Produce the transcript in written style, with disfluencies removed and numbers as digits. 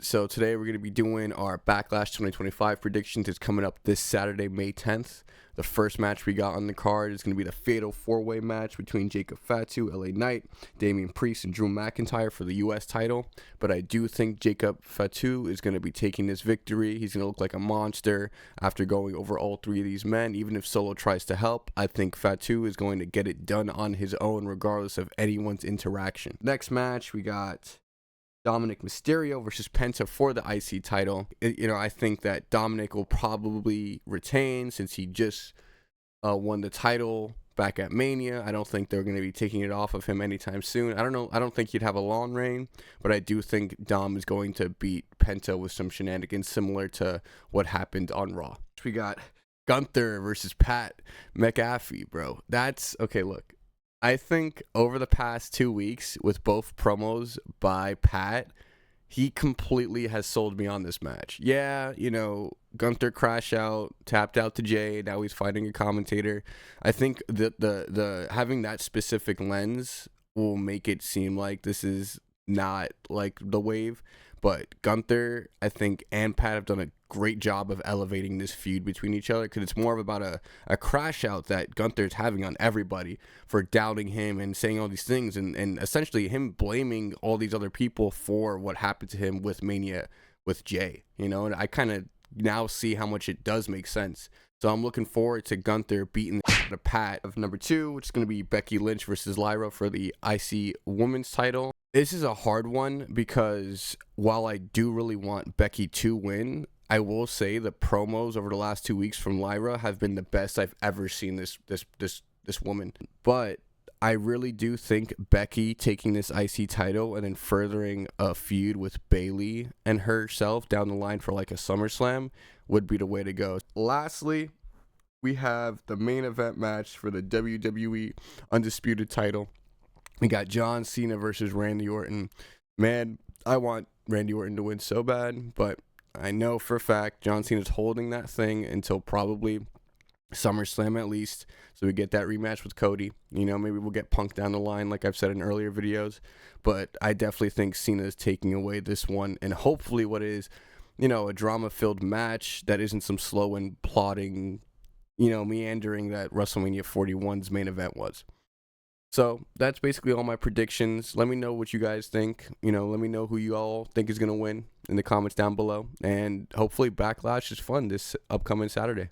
so today we're going to be doing our Backlash 2025 predictions. It's coming up this Saturday, May 10th. The first match we got on the card is going to be the Fatal 4-Way match between Jacob Fatu, LA Knight, Damian Priest, and Drew McIntyre for the U.S. title. But I do think Jacob Fatu is going to be taking this victory. He's going to look like a monster after going over all three of these men. Even if Solo tries to help, I think Fatu is going to get it done on his own regardless of anyone's interaction. Next match, we got Dominic Mysterio versus Penta for the IC title. I think that Dominic will probably retain since he just won the title back at Mania. I don't think they're going to be taking it off of him anytime soon. I don't know. I don't think he'd have a long reign, but I do think Dom is going to beat Penta with some shenanigans similar to what happened on Raw. We got Gunther versus Pat McAfee, bro. That's okay. Look, I think over the past 2 weeks with both promos by Pat, he completely has sold me on this match. Yeah, Gunther crash out, tapped out to Jay. Now he's fighting a commentator. I think that the having that specific lens will make it seem like this is not like the wave. But Gunther, I think, and Pat have done a great job of elevating this feud between each other because it's more of about a crash out that Gunther's having on everybody for doubting him and saying all these things and essentially him blaming all these other people for what happened to him with Mania with Jay, and I kind of now see how much it does make sense. So I'm looking forward to Gunther beating the Pat of number 2, which is going to be Becky Lynch versus Lyra for the IC Women's title. This is a hard one because while I do really want Becky to win, I will say the promos over the last 2 weeks from Lyra have been the best I've ever seen this woman. But I really do think Becky taking this IC title and then furthering a feud with Bayley and herself down the line for like a SummerSlam would be the way to go. Lastly, we have the main event match for the WWE Undisputed title. We got John Cena versus Randy Orton. Man, I want Randy Orton to win so bad, but I know for a fact John Cena's holding that thing until probably SummerSlam at least, so we get that rematch with Cody. Maybe we'll get Punk down the line like I've said in earlier videos, but I definitely think Cena is taking away this one, and hopefully what is, a drama-filled match that isn't some slow and plodding, meandering that WrestleMania 41's main event was. So that's basically all my predictions. Let me know what you guys think. Let me know who you all think is going to win in the comments down below. And hopefully Backlash is fun this upcoming Saturday.